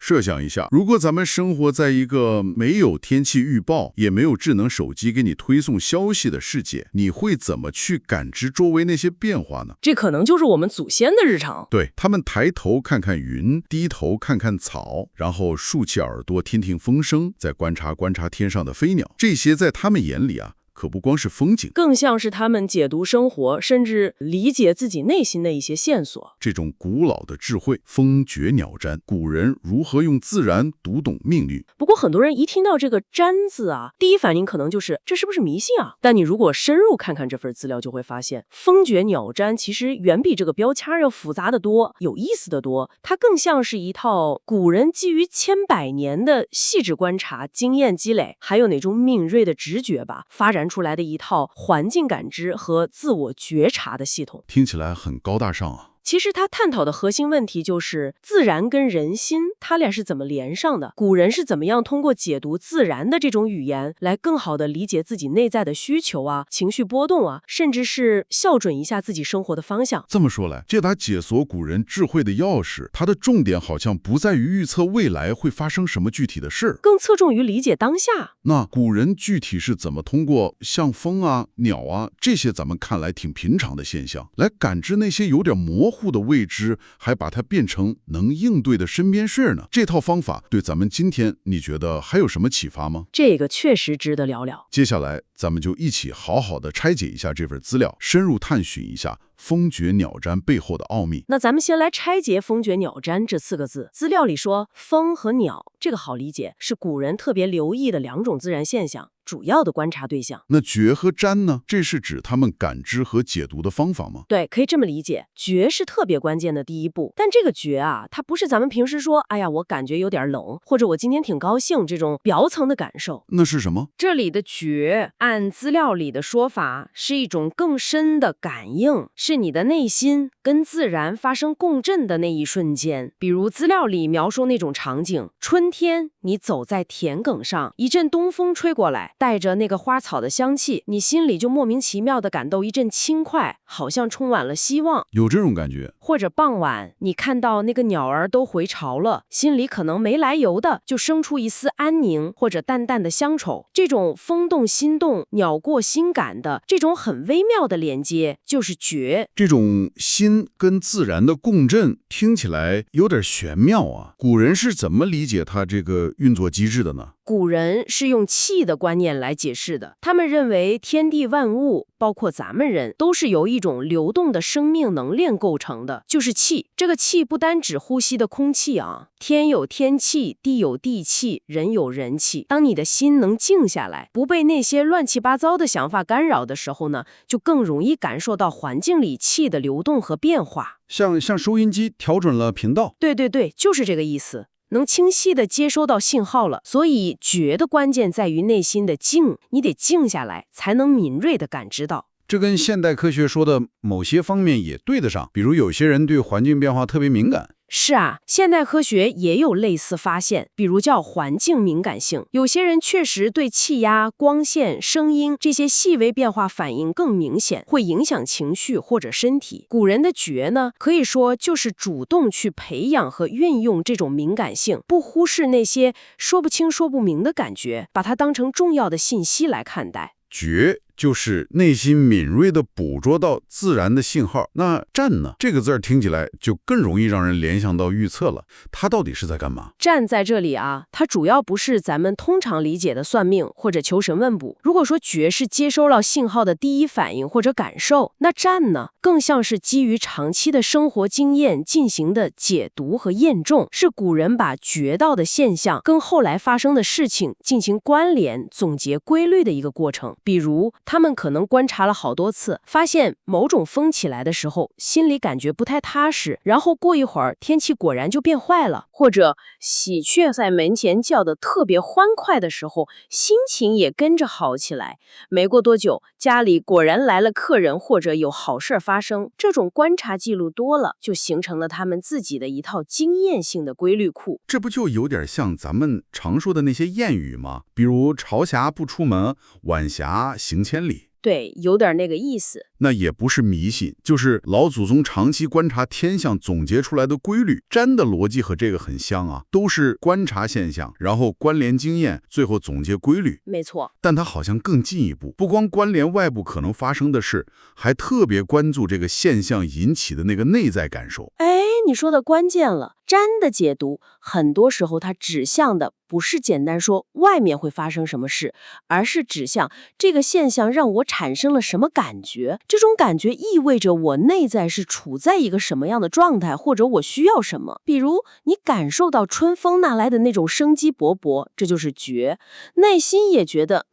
设想一下，如果咱们生活在一个没有天气预报，也没有智能手机给你推送消息的世界，你会怎么去感知周围那些变化呢？这可能就是我们祖先的日常。对，他们抬头看看云，低头看看草，然后竖起耳朵听听风声，再观察观察天上的飞鸟。这些在他们眼里啊，可不光是风景，更像是他们解读生活，甚至理解自己内心的一些线索。这种古老的智慧，风绝鸟瞻，古人如何用自然读懂命运？不过很多人一听到这个瞻字啊，第一反应可能就是这是不是迷信啊？但你如果深入看看这份资料，就会发现风绝鸟瞻其实远比这个标签要复杂的多，有意思的多。它更像是一套古人基于千百年的细致观察、经验积累，还有那种敏锐的直觉吧，发展出来的一套环境感知和自我觉察的系统。听起来很高大上啊。其实他探讨的核心问题就是自然跟人心，他俩是怎么连上的？古人是怎么样通过解读自然的这种语言，来更好的理解自己内在的需求啊、情绪波动啊，甚至是校准一下自己生活的方向。这么说来，这把解锁古人智慧的钥匙，它的重点好像不在于预测未来会发生什么具体的事，更侧重于理解当下。那古人具体是怎么通过像风啊、鸟啊这些咱们看来挺平常的现象，来感知那些有点模糊的未知，还把它变成能应对的身边事呢？这套方法对咱们今天你觉得还有什么启发吗？这个确实值得聊聊。接下来咱们就一起好好的拆解一下这份资料，深入探寻一下风绝鸟瞻背后的奥秘。那咱们先来拆解风绝鸟瞻这4个字。资料里说风和鸟，这个好理解，是古人特别留意的2种自然现象，主要的观察对象。那觉和瞻呢？这是指他们感知和解读的方法吗？对，可以这么理解，觉是特别关键的第一步。但这个觉啊，它不是咱们平时说，哎呀，我感觉有点冷，或者我今天挺高兴这种表层的感受。那是什么？这里的觉，按资料里的说法，是一种更深的感应，是你的内心跟自然发生共振的那一瞬间。比如资料里描述那种场景，春天你走在田埂上，一阵东风吹过来，带着那个花草的香气，你心里就莫名其妙地感到一阵轻快，好像充满了希望。有这种感觉。或者傍晚，你看到那个鸟儿都回巢了，心里可能没来由的就生出一丝安宁或者淡淡的乡愁。这种风动心动、鸟过心感的这种很微妙的连接，就是觉。这种心跟自然的共振，听起来有点玄妙啊。古人是怎么理解它这个运作机制的呢？古人是用气的观念来解释的，他们认为天地万物，包括咱们人，都是由一种流动的生命能量构成的，就是气。这个气不单指呼吸的空气啊，天有天气，地有地气，人有人气。当你的心能静下来，不被那些乱七八糟的想法干扰的时候呢，就更容易感受到环境里气的流动和变化。像收音机调准了频道。对，就是这个意思。能清晰地接收到信号了，所以觉的关键在于内心的静，你得静下来，才能敏锐地感知到。这跟现代科学说的某些方面也对得上，比如有些人对环境变化特别敏感。是啊，现代科学也有类似发现，比如叫环境敏感性。有些人确实对气压、光线、声音这些细微变化反应更明显，会影响情绪或者身体。古人的觉呢，可以说就是主动去培养和运用这种敏感性，不忽视那些说不清说不明的感觉，把它当成重要的信息来看待。觉就是内心敏锐地捕捉到自然的信号。那占呢？这个字儿听起来就更容易让人联想到预测了。它到底是在干嘛？占在这里啊，它主要不是咱们通常理解的算命或者求神问卜。如果说觉是接收到信号的第一反应或者感受，那占呢，更像是基于长期的生活经验进行的解读和验证，是古人把觉到的现象跟后来发生的事情进行关联、总结规律的一个过程。比如他们可能观察了好多次，发现某种风起来的时候，心里感觉不太踏实，然后过一会儿天气果然就变坏了，或者喜鹊在门前叫得特别欢快的时候，心情也跟着好起来。没过多久，家里果然来了客人，或者有好事发生。这种观察记录多了，就形成了他们自己的一套经验性的规律库。这不就有点像咱们常说的那些谚语吗？比如朝霞不出门，晚霞行千里。对，有点那个意思。那也不是迷信，就是老祖宗长期观察天象总结出来的规律。占的逻辑和这个很像啊，都是观察现象，然后关联经验，最后总结规律。没错。但它好像更进一步，不光关联外部可能发生的事，还特别关注这个现象引起的那个内在感受。哎，你说的关键了。占的解读，很多时候它指向的不是简单说外面会发生什么事，而是指向这个现象让我产生了什么感觉。这种感觉意味着我内在是处在一个什么样的状态，或者我需要什么。比如你感受到春风那来的那种生机勃勃，这就是觉，内心也觉得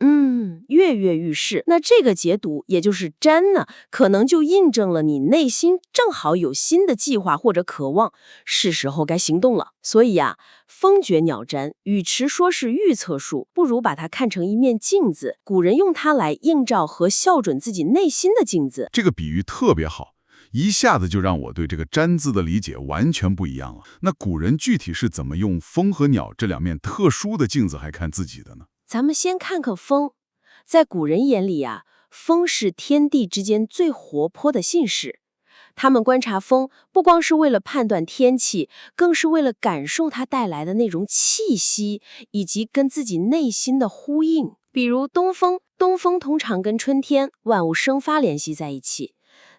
跃跃欲试。那这个解读也就是占呢，可能就印证了你内心正好有新的计划或者渴望，是时候该行动了。所以啊，风觉鸟占与其说是预测术，不如把它看成一面镜子。古人用它来映照和校准自己内心的镜子。这个比喻特别好，一下子就让我对这个占字的理解完全不一样了。那古人具体是怎么用风和鸟这两面特殊的镜子来看自己的呢？咱们先看看风。在古人眼里啊，风是天地之间最活泼的信使。他们观察风，不光是为了判断天气，更是为了感受它带来的那种气息，以及跟自己内心的呼应。比如东风，东风通常跟春天万物生发联系在一起。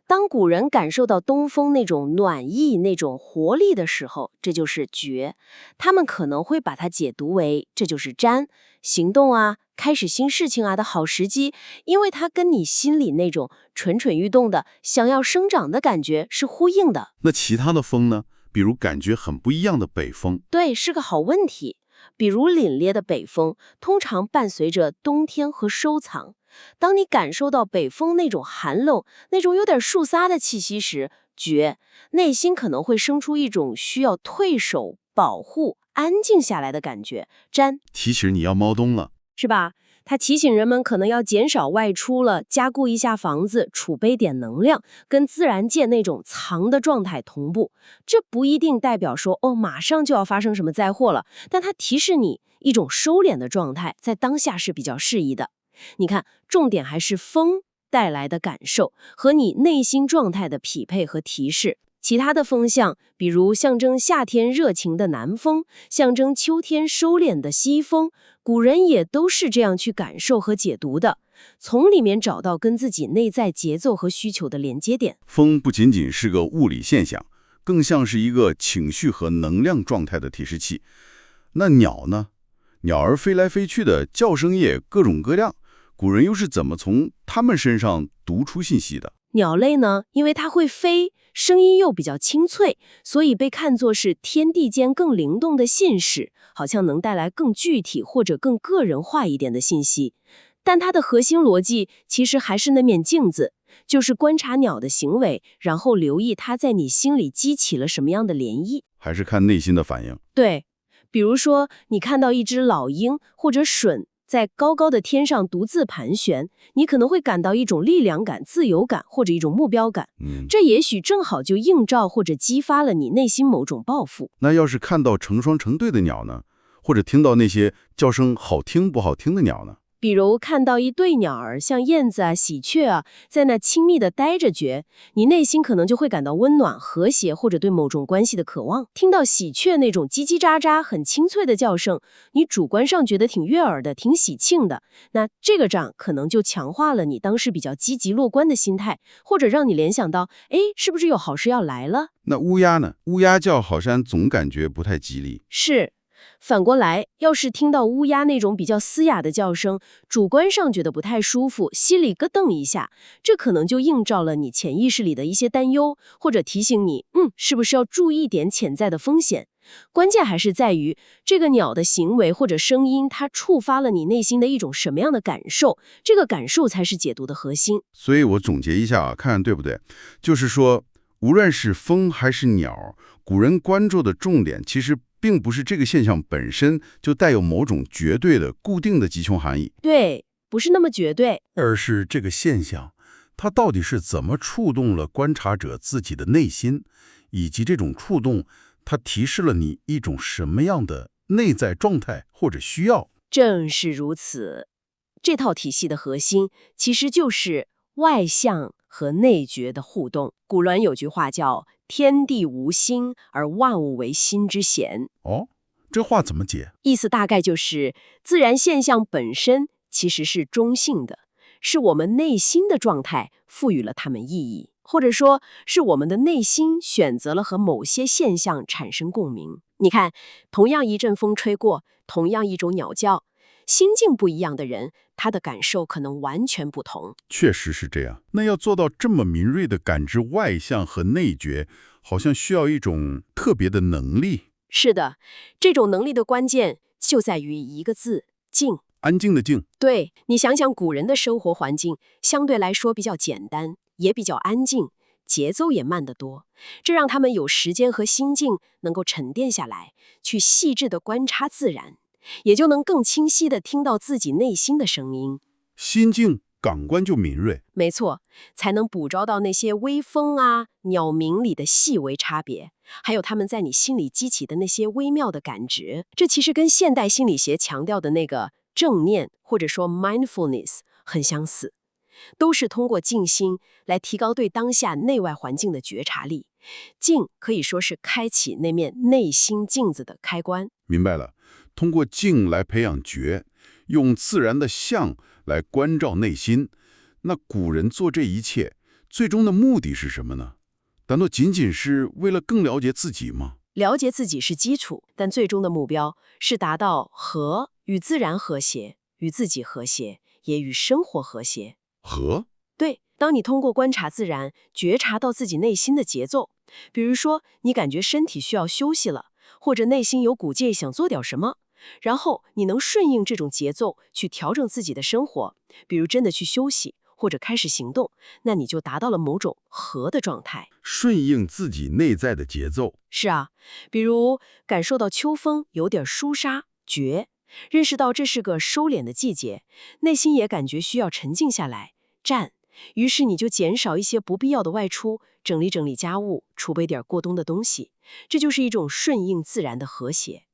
当古人感受到东风那种暖意、那种活力的时候，这就是觉。他们可能会把它解读为这就是占，行动啊，开始新事情啊的好时机，因为它跟你心里那种蠢蠢欲动的想要生长的感觉是呼应的。那其他的风呢？比如感觉很不一样的北风。对，是个好问题。比如凛冽的北风，通常伴随着冬天和收藏。当你感受到北风那种寒冷、那种有点肃杀的气息时，觉，内心可能会生出一种需要退守、保护、安静下来的感觉。占，提醒你要猫冬了，是吧？它提醒人们可能要减少外出了，加固一下房子，储备点能量，跟自然界那种藏的状态同步。这不一定代表说马上就要发生什么灾祸了，但它提示你一种收敛的状态，在当下是比较适宜的。你看，重点还是风带来的感受和你内心状态的匹配和提示。其他的风向，比如象征夏天热情的南风，象征秋天收敛的西风，古人也都是这样去感受和解读的，从里面找到跟自己内在节奏和需求的连接点。风不仅仅是个物理现象，更像是一个情绪和能量状态的提示器。那鸟呢？鸟儿飞来飞去的叫声也各种各样，古人又是怎么从它们身上读出信息的？鸟类呢，因为它会飞，声音又比较清脆，所以被看作是天地间更灵动的信使，好像能带来更具体或者更个人化一点的信息。但它的核心逻辑其实还是那面镜子，就是观察鸟的行为，然后留意它在你心里激起了什么样的涟漪。还是看内心的反应。对，比如说你看到一只老鹰或者隼在高高的天上独自盘旋，你可能会感到一种力量感、自由感或者一种目标感。这也许正好就映照或者激发了你内心某种抱负。那要是看到成双成对的鸟呢？或者听到那些叫声好听不好听的鸟呢？比如看到一对鸟儿，像燕子啊、喜鹊啊，在那亲密地待着觉，你内心可能就会感到温暖、和谐，或者对某种关系的渴望。听到喜鹊那种叽叽喳喳、很清脆的叫声，你主观上觉得挺悦耳的、挺喜庆的，那这个仗可能就强化了你当时比较积极乐观的心态，或者让你联想到，是不是有好事要来了？那乌鸦呢？乌鸦叫好像总感觉不太吉利。是。反过来，要是听到乌鸦那种比较嘶哑的叫声，主观上觉得不太舒服，心里咯噔一下，这可能就映照了你潜意识里的一些担忧，或者提醒你，是不是要注意点潜在的风险。关键还是在于这个鸟的行为或者声音，它触发了你内心的一种什么样的感受，这个感受才是解读的核心。所以我总结一下看看对不对？就是说，无论是风还是鸟，古人关注的重点其实并不是这个现象本身就带有某种绝对的固定的吉凶含义。对，不是那么绝对，而是这个现象，它到底是怎么触动了观察者自己的内心，以及这种触动，它提示了你一种什么样的内在状态或者需要。正是如此。这套体系的核心其实就是外向和内觉的互动。古人有句话叫天地无心，而万物为心之显。哦，这话怎么解？意思大概就是自然现象本身其实是中性的，是我们内心的状态赋予了它们意义，或者说是我们的内心选择了和某些现象产生共鸣。你看，同样一阵风吹过，同样一种鸟叫，心境不一样的人，他的感受可能完全不同。确实是这样。那要做到这么敏锐的感知外向和内觉，好像需要一种特别的能力。是的，这种能力的关键就在于一个字：静。安静的静，对，你想想古人的生活环境相对来说比较简单，也比较安静，节奏也慢得多，这让他们有时间和心境能够沉淀下来，去细致地观察自然，也就能更清晰地听到自己内心的声音。心静，感官就敏锐。没错，才能捕捉到那些微风啊、鸟鸣里的细微差别，还有他们在你心里激起的那些微妙的感觉。这其实跟现代心理学强调的那个正念或者说 mindfulness 很相似，都是通过静心来提高对当下内外环境的觉察力。静可以说是开启那面内心镜子的开关。明白了，通过静来培养觉，用自然的相来关照内心。那古人做这一切，最终的目的是什么呢？难道仅仅是为了更了解自己吗？了解自己是基础，但最终的目标是达到和，与自然和谐，与自己和谐，也与生活和谐。和？对，当你通过观察自然，觉察到自己内心的节奏，比如说你感觉身体需要休息了，或者内心有股劲想做点什么，然后你能顺应这种节奏去调整自己的生活，比如真的去休息，或者开始行动，那你就达到了某种和的状态。顺应自己内在的节奏。是啊，比如感受到秋风有点舒沙，觉，认识到这是个收敛的季节，内心也感觉需要沉静下来，战。于是你就减少一些不必要的外出，整理整理家务，储备点过冬的东西。这就是一种顺应自然的和谐。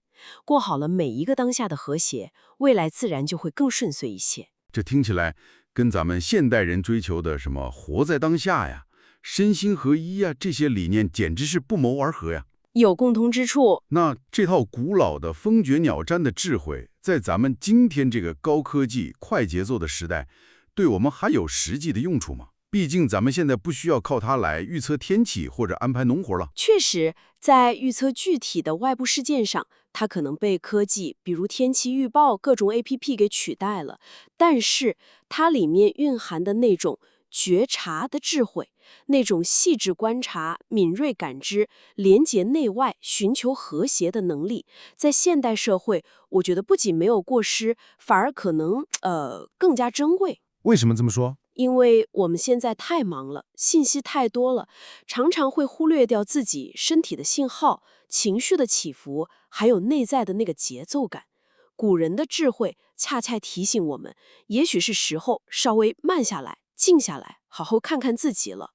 过好了每一个当下的和谐，未来自然就会更顺遂一些。这听起来跟咱们现代人追求的什么活在当下呀、身心合一呀，这些理念简直是不谋而合呀。有共同之处。那这套古老的风绝鸟占的智慧，在咱们今天这个高科技、快节奏的时代，对我们还有实际的用处吗？毕竟咱们现在不需要靠它来预测天气或者安排农活了。确实，在预测具体的外部事件上，它可能被科技，比如天气预报、各种 APP 给取代了。但是，它里面蕴含的那种觉察的智慧，那种细致观察、敏锐感知、连结内外、寻求和谐的能力，在现代社会，我觉得不仅没有过失，反而可能更加珍贵。为什么这么说？因为我们现在太忙了，信息太多了，常常会忽略掉自己身体的信号、情绪的起伏，还有内在的那个节奏感。古人的智慧恰恰提醒我们，也许是时候稍微慢下来、静下来，好好看看自己了。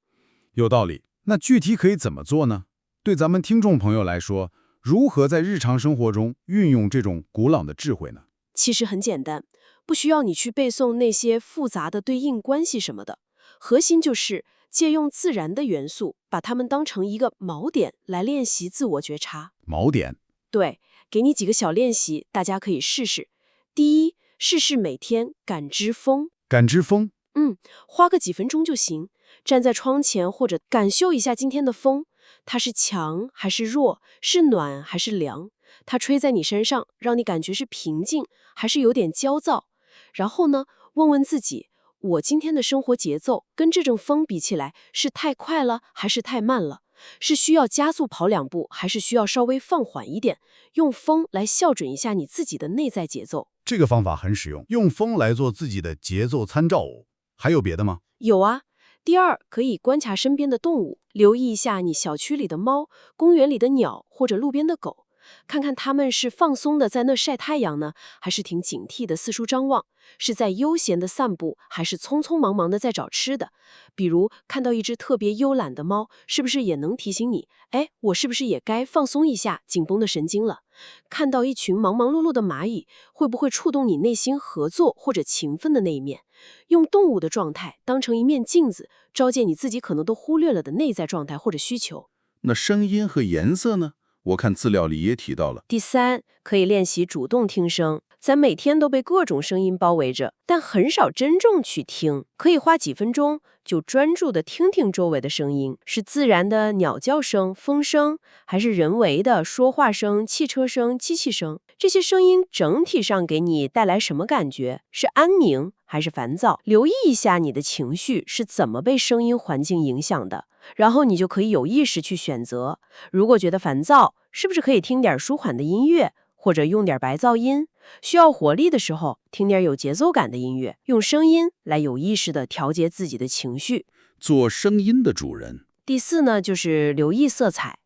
有道理。那具体可以怎么做呢？对咱们听众朋友来说，如何在日常生活中运用这种古老的智慧呢？其实很简单，不需要你去背诵那些复杂的对应关系什么的，核心就是借用自然的元素，把它们当成一个锚点来练习自我觉察。锚点。对，给你几个小练习，大家可以试试。第一，试试每天感知风。感知风。花个几分钟就行，站在窗前或者感受一下今天的风，它是强还是弱，是暖还是凉，它吹在你身上，让你感觉是平静还是有点焦躁。然后呢，问问自己，我今天的生活节奏跟这种风比起来，是太快了还是太慢了？是需要加速跑2步，还是需要稍微放缓一点？用风来校准一下你自己的内在节奏。这个方法很实用，用风来做自己的节奏参照物。还有别的吗？有啊。第二，可以观察身边的动物，留意一下你小区里的猫、公园里的鸟或者路边的狗，看看他们是放松的在那晒太阳呢，还是挺警惕的四处张望，是在悠闲的散步，还是匆匆忙忙的在找吃的。比如看到一只特别慵懒的猫，是不是也能提醒你，哎，我是不是也该放松一下紧绷的神经了？看到一群忙忙碌碌的蚂蚁，会不会触动你内心合作或者勤奋的那一面？用动物的状态当成一面镜子，照见你自己可能都忽略了的内在状态或者需求。那声音和颜色呢？我看资料里也提到了。第三，可以练习主动听声。咱每天都被各种声音包围着，但很少真正去听。可以花几分钟就专注地听听周围的声音，是自然的鸟叫声、风声，还是人为的说话声、汽车声、机器声？这些声音整体上给你带来什么感觉？是安宁还是烦躁？留意一下你的情绪是怎么被声音环境影响的，然后你就可以有意识去选择。如果觉得烦躁，是不是可以听点舒缓的音乐，或者用点白噪音？需要活力的时候，听点有节奏感的音乐，用声音来有意识地调节自己的情绪。做声音的主人。第四呢，就是留意色彩，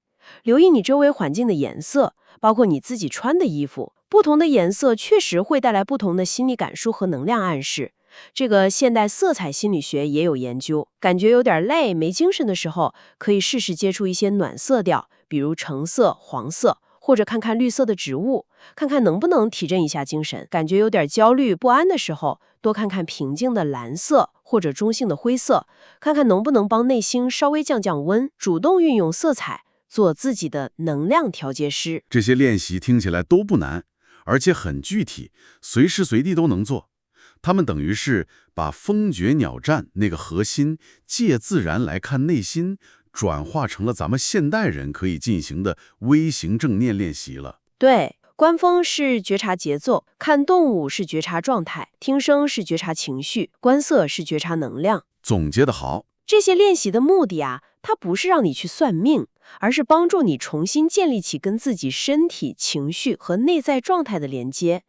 留意你周围环境的颜色，包括你自己穿的衣服。不同的颜色确实会带来不同的心理感受和能量暗示。这个现代色彩心理学也有研究，感觉有点累、没精神的时候，可以试试接触一些暖色调，比如橙色、黄色，或者看看绿色的植物，看看能不能提振一下精神。感觉有点焦虑不安的时候，多看看平静的蓝色或者中性的灰色，看看能不能帮内心稍微降降温。主动运用色彩，做自己的能量调节师。这些练习听起来都不难，而且很具体，随时随地都能做。他们等于是把风绝鸟战那个核心借自然来看内心，转化成了咱们现代人可以进行的微型正念练习了。对，观风是觉察节奏，看动物是觉察状态，听声是觉察情绪，观色是觉察能量。总结得好。这些练习的目的啊，它不是让你去算命，而是帮助你重新建立起跟自己身体、情绪和内在状态的连接。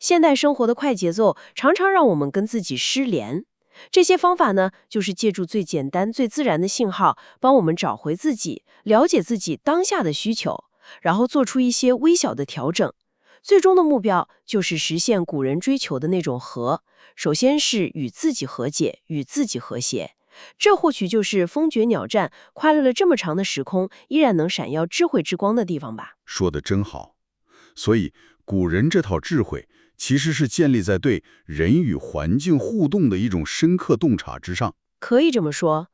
现代生活的快节奏常常让我们跟自己失联。这些方法呢，就是借助最简单、最自然的信号，帮我们找回自己，了解自己当下的需求，然后做出一些微小的调整。最终的目标就是实现古人追求的那种和，首先是与自己和解，与自己和谐。这或许就是风绝鸟战跨越了这么长的时空，依然能闪耀智慧之光的地方吧。说得真好。所以古人这套智慧其实是建立在对人与环境互动的一种深刻洞察之上。可以这么说，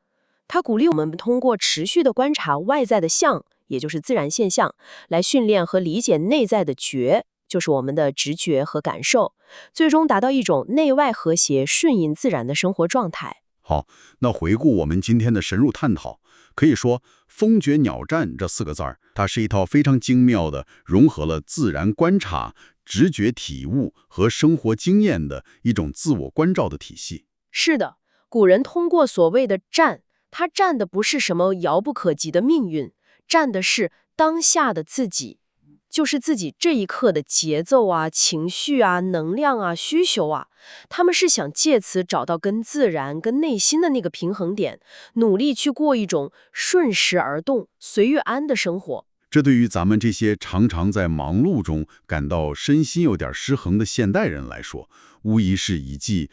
它鼓励我们通过持续的观察外在的象，也就是自然现象，来训练和理解内在的觉，就是我们的直觉和感受，最终达到一种内外和谐、顺应自然的生活状态。好，那回顾我们今天的深入探讨，可以说风绝鸟战这4个字儿，它是一套非常精妙的融合了自然观察、直觉体悟和生活经验的一种自我关照的体系。是的，古人通过所谓的战，他战的不是什么遥不可及的命运，战的是当下的自己，就是自己这一刻的节奏啊、情绪啊、能量啊、需求啊。他们是想借此找到跟自然、跟内心的那个平衡点，努力去过一种顺时而动、随遇安的生活。这对于咱们这些常常在忙碌中感到身心有点失衡的现代人来说，无疑是一记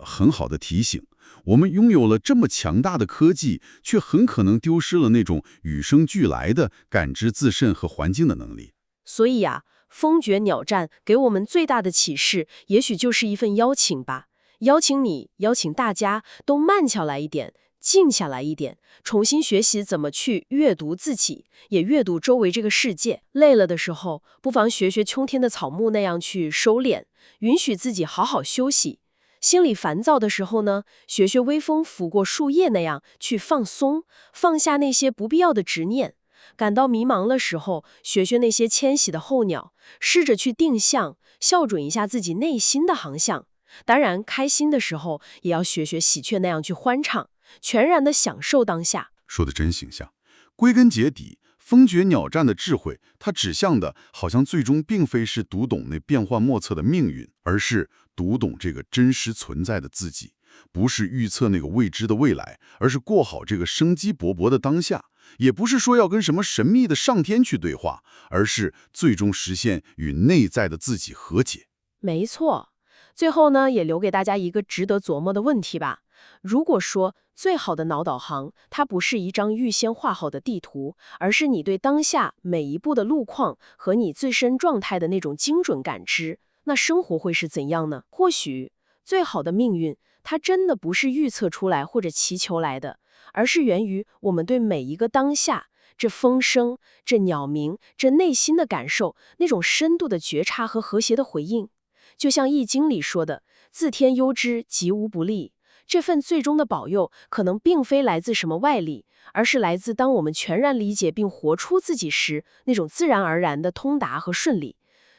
很好的提醒。我们拥有了这么强大的科技，却很可能丢失了那种与生俱来的感知自身和环境的能力。所以啊，风绝鸟战给我们最大的启示，也许就是一份邀请吧。邀请你，邀请大家都慢下来一点，静下来一点，重新学习怎么去阅读自己，也阅读周围这个世界。累了的时候，不妨学学秋天的草木那样去收敛，允许自己好好休息。心里烦躁的时候呢，学学微风拂过树叶那样去放松，放下那些不必要的执念。感到迷茫的时候，学学那些迁徙的候鸟，试着去定向，校准一下自己内心的航向。当然，开心的时候也要学学喜鹊那样去欢唱，全然的享受当下。说的真形象。归根结底，风绝鸟战的智慧，它指向的好像最终并非是读懂那变幻莫测的命运，而是读懂这个真实存在的自己，不是预测那个未知的未来，而是过好这个生机勃勃的当下。也不是说要跟什么神秘的上天去对话，而是最终实现与内在的自己和解。没错。最后呢，也留给大家一个值得琢磨的问题吧。如果说最好的脑导航，它不是一张预先画好的地图，而是你对当下每一步的路况和你自身状态的那种精准感知，那生活会是怎样呢？或许最好的命运，它真的不是预测出来或者祈求来的，而是源于我们对每一个当下，这风声、这鸟鸣、这内心的感受，那种深度的觉察和和谐的回应。就像《易经》里说的，自天忧之，吉无不利。这份最终的保佑，可能并非来自什么外力，而是来自当我们全然理解并活出自己时，那种自然而然的通达和顺利。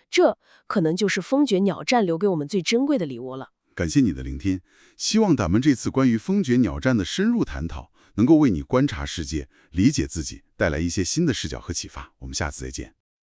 这可能就是风绝鸟战留给我们最珍贵的礼物了。感谢你的聆听，希望咱们这次关于风绝鸟战的深入探讨，能够为你观察世界、理解自己带来一些新的视角和启发。我们下次再见。